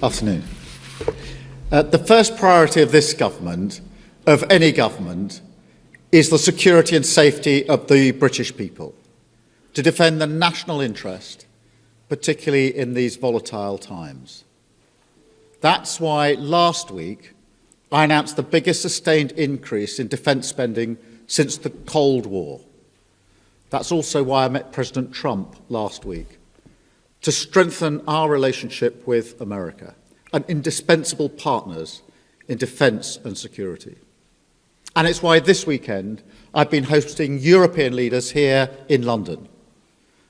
Afternoon. The first priority of this government, of any government, is the security and safety of the British people, to defend the national interest, particularly in these volatile times. That's why last week I announced the biggest sustained increase in defence spending since the Cold War. That's also why I met President Trump last week, to strengthen our relationship with America, an indispensable partners in defence and security. And it's why this weekend I've been hosting European leaders here in London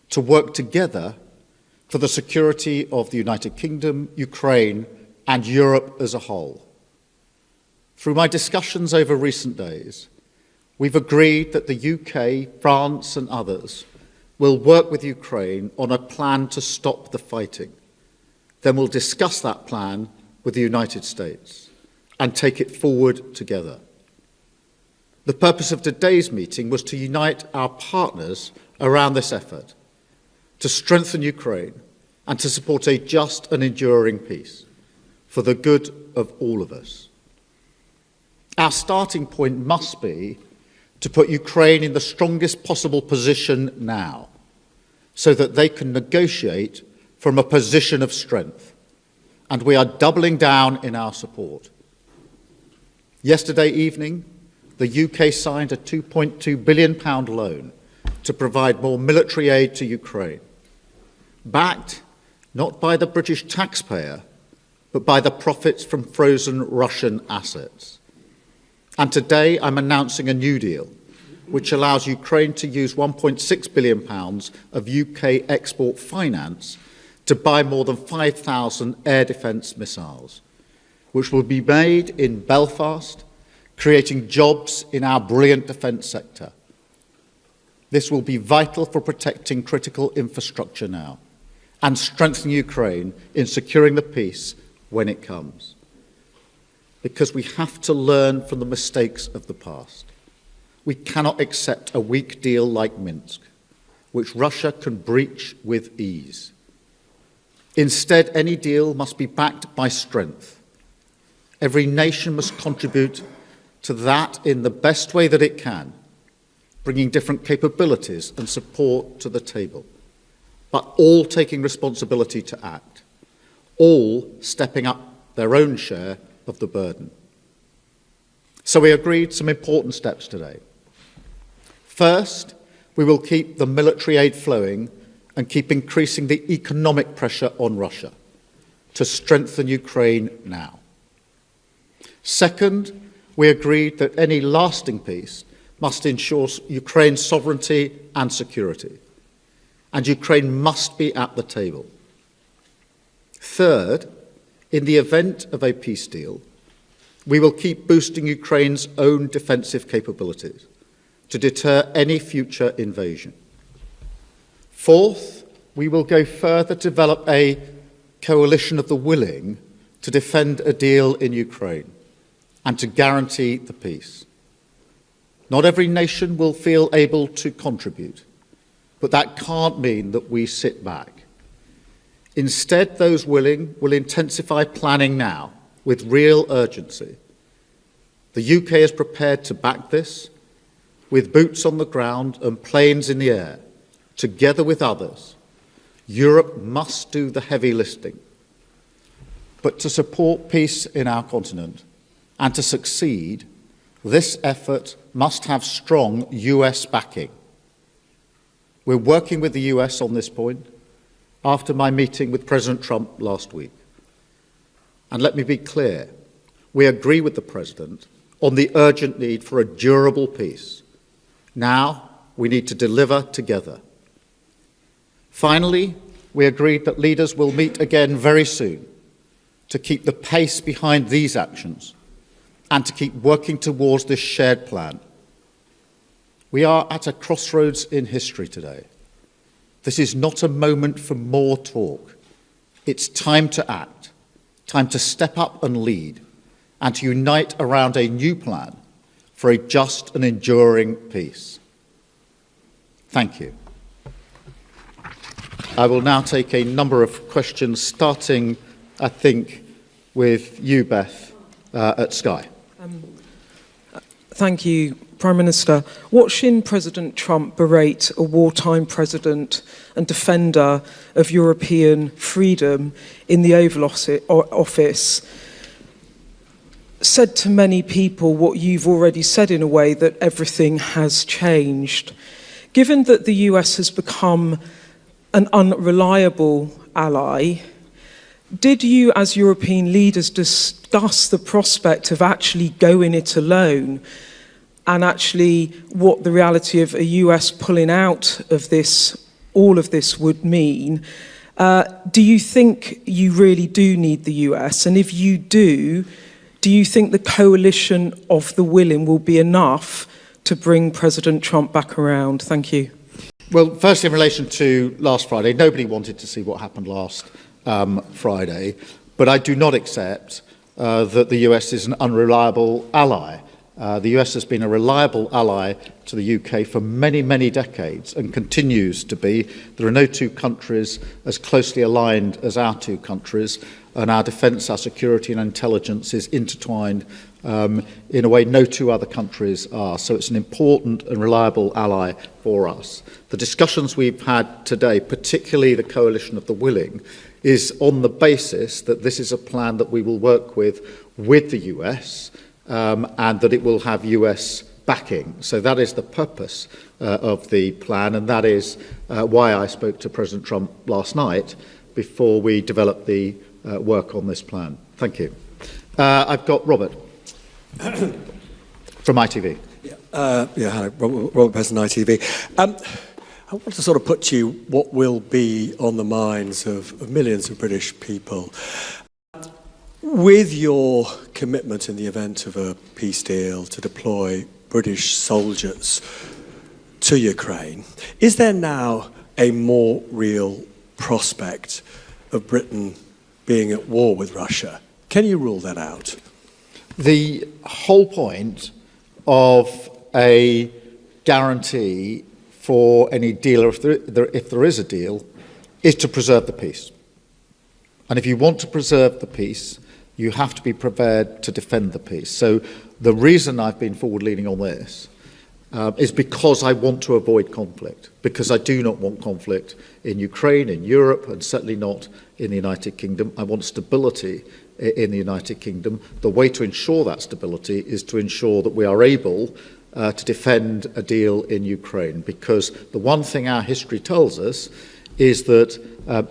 to work together for the security of the United Kingdom, Ukraine, and Europe as a whole. Through my discussions over recent days, we've agreed that the UK, France, and others will work with Ukraine on a plan to stop the fighting. Then we'll discuss that plan with the United States and take it forward together. The purpose of today's meeting was to unite our partners around this effort, to strengthen Ukraine and to support a just and enduring peace for the good of all of us. Our starting point must be to put Ukraine in the strongest possible position now, so that they can negotiate from a position of strength, and we are doubling down in our support. Yesterday evening, the UK signed a £2.2 billion loan to provide more military aid to Ukraine, backed not by the British taxpayer, but by the profits from frozen Russian assets. And today I'm announcing a new deal, which allows Ukraine to use £1.6 billion of UK export finance to buy more than 5,000 air defence missiles, which will be made in Belfast, creating jobs in our brilliant defence sector. This will be vital for protecting critical infrastructure now and strengthening Ukraine in securing the peace when it comes. Because we have to learn from the mistakes of the past. We cannot accept a weak deal like Minsk, which Russia can breach with ease. Instead, any deal must be backed by strength. Every nation must contribute to that in the best way that it can, bringing different capabilities and support to the table, but all taking responsibility to act, all stepping up their own share of the burden. So we agreed some important steps today. First, we will keep the military aid flowing and keep increasing the economic pressure on Russia to strengthen Ukraine now. Second, we agreed that any lasting peace must ensure Ukraine's sovereignty and security, and Ukraine must be at the table. Third, in the event of a peace deal, we will keep boosting Ukraine's own defensive capabilities to deter any future invasion. Fourth, we will go further to develop a coalition of the willing to defend a deal in Ukraine and to guarantee the peace. Not every nation will feel able to contribute, but that can't mean that we sit back. Instead, those willing will intensify planning now with real urgency. The UK is prepared to back this with boots on the ground and planes in the air, together with others. Europe must do the heavy lifting. But to support peace in our continent and to succeed, this effort must have strong US backing. We're working with the US on this point after my meeting with President Trump last week. And let me be clear, we agree with the President on the urgent need for a durable peace. Now we need to deliver together. Finally, we agreed that leaders will meet again very soon to keep the pace behind these actions and to keep working towards this shared plan. We are at a crossroads in history today. This is not a moment for more talk. It's time to act, time to step up and lead, and to unite around a new plan for a just and enduring peace. Thank you. I will now take a number of questions, starting I think, with you, Beth, at Sky. Thank you, Prime Minister. Watching President Trump berate a wartime president and defender of European freedom in the Oval Office said to many people what you've already said in a way, that everything has changed. Given that the US has become an unreliable ally, did you as European leaders discuss the prospect of actually going it alone, and actually what the reality of a US pulling out of this, all of this would mean? Do you think you really do need the US? And if you do you think the coalition of the willing will be enough to bring President Trump back around? Thank you. Well, first, in relation to last Friday, nobody wanted to see what happened last Friday, but I do not accept that the US is an unreliable ally. The US has been a reliable ally to the UK for many, many decades and continues to be. There are no two countries as closely aligned as our two countries, and our defence, our security and intelligence is intertwined in a way no two other countries are. So it's an important and reliable ally for us. The discussions we've had today, particularly the coalition of the willing, is on the basis that this is a plan that we will work with the US, and that it will have US backing. So that is the purpose of the plan, and that is why I spoke to President Trump last night before we developed the work on this plan. Thank you. I've got Robert from ITV. Hello, Robert Pearson, ITV. I want to sort of put to you what will be on the minds of millions of British people. With your commitment in the event of a peace deal to deploy British soldiers to Ukraine, is there now a more real prospect of Britain being at war with Russia? Can you rule that out? The whole point of a guarantee for any deal, or if there is a deal, is to preserve the peace. And if you want to preserve the peace, you have to be prepared to defend the peace. So the reason I've been forward-leaning on this is because I want to avoid conflict, because I do not want conflict in Ukraine, in Europe, and certainly not in the United Kingdom. I want stability in the United Kingdom. The way to ensure that stability is to ensure that we are able to defend a deal in Ukraine, because the one thing our history tells us is that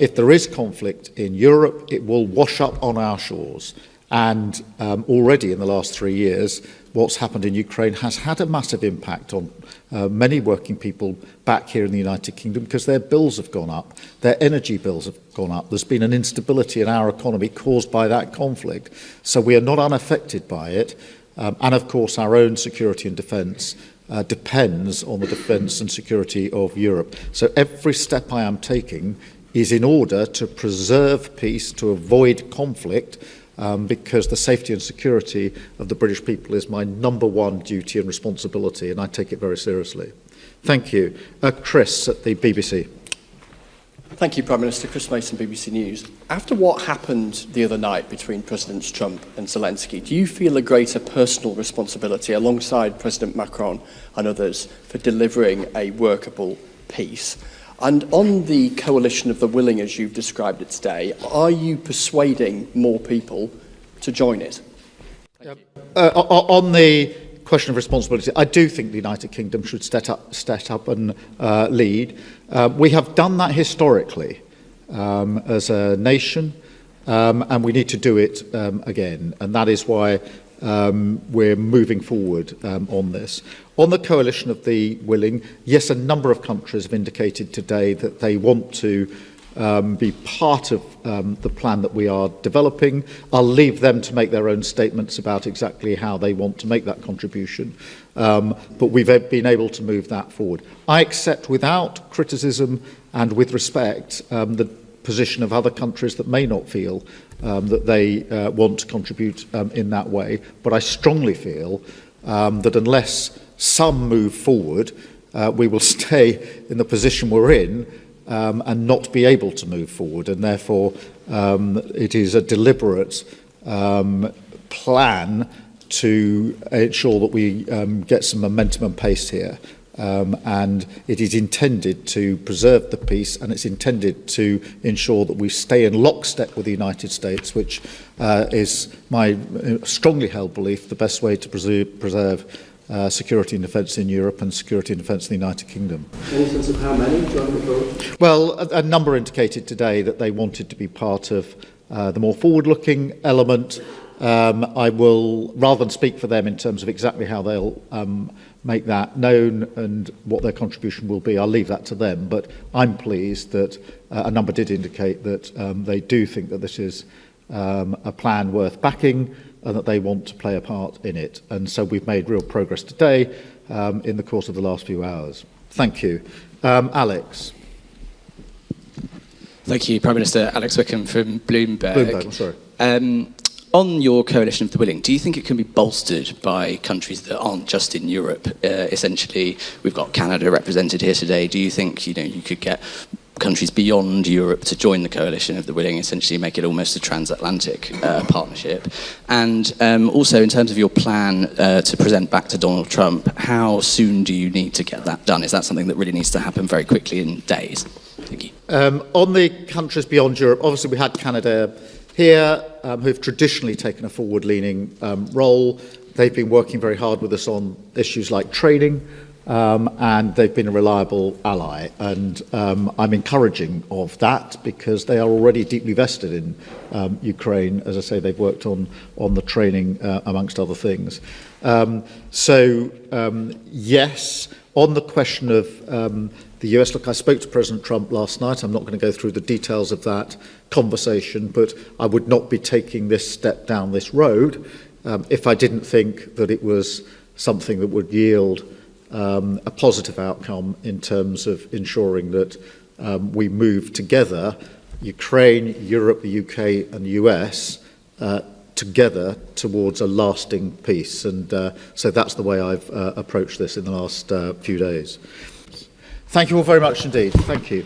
if there is conflict in Europe, it will wash up on our shores. And already in the last 3 years, what's happened in Ukraine has had a massive impact on many working people back here in the United Kingdom, because their bills have gone up, their energy bills have gone up. There's been an instability in our economy caused by that conflict. So we are not unaffected by it. And of course, our own security and defence depends on the defence and security of Europe. So every step I am taking is in order to preserve peace, to avoid conflict, because the safety and security of the British people is my number one duty and responsibility, and I take it very seriously. Thank you. Chris at the BBC. Thank you, Prime Minister. Chris Mason, BBC News. After what happened the other night between Presidents Trump and Zelensky, do you feel a greater personal responsibility alongside President Macron and others for delivering a workable peace? And on the coalition of the willing, as you've described it today, are you persuading more people to join it? On the question of responsibility, I do think the United Kingdom should step up and lead. We have done that historically as a nation, and we need to do it again. And that is why we're moving forward on this. On the coalition of the willing, yes, a number of countries have indicated today that they want to be part of the plan that we are developing. I'll leave them to make their own statements about exactly how they want to make that contribution. But we've been able to move that forward. I accept without criticism and with respect the position of other countries that may not feel that they want to contribute in that way. But I strongly feel that unless some move forward, we will stay in the position we're in and not be able to move forward. And therefore, it is a deliberate plan to ensure that we get some momentum and pace here. And it is intended to preserve the peace, and it's intended to ensure that we stay in lockstep with the United States, which is my strongly held belief the best way to preserve security and defence in Europe and security and defence in the United Kingdom. Any sense of how many join the coalition? Well, a number indicated today that they wanted to be part of the more forward-looking element. I will, rather than speak for them in terms of exactly how they'll make that known and what their contribution will be, I'll leave that to them. But I'm pleased that a number did indicate that they do think that this is a plan worth backing and that they want to play a part in it. And so we've made real progress today in the course of the last few hours. Thank you. Alex. Thank you, Prime Minister. Alex Wickham from Bloomberg. Bloomberg, I'm sorry. On your coalition of the willing, do you think it can be bolstered by countries that aren't just in Europe? Essentially, we've got Canada represented here today. Do you think you could get countries beyond Europe to join the coalition of the willing, essentially make it almost a transatlantic partnership? And also, in terms of your plan to present back to Donald Trump, how soon do you need to get that done? Is that something that really needs to happen very quickly in days? Thank you. On the countries beyond Europe, obviously we had Canada here, who've traditionally taken a forward-leaning role. They've been working very hard with us on issues like training, and they've been a reliable ally. And I'm encouraging of that because they are already deeply vested in Ukraine. As I say, they've worked on the training, amongst other things. Yes, on the question of the US, look, I spoke to President Trump last night. I'm not going to go through the details of that conversation, but I would not be taking this step down this road if I didn't think that it was something that would yield a positive outcome in terms of ensuring that we move together, Ukraine, Europe, the UK and the US, together towards a lasting peace. And so that's the way I've approached this in the last few days. Thank you all very much indeed. Thank you.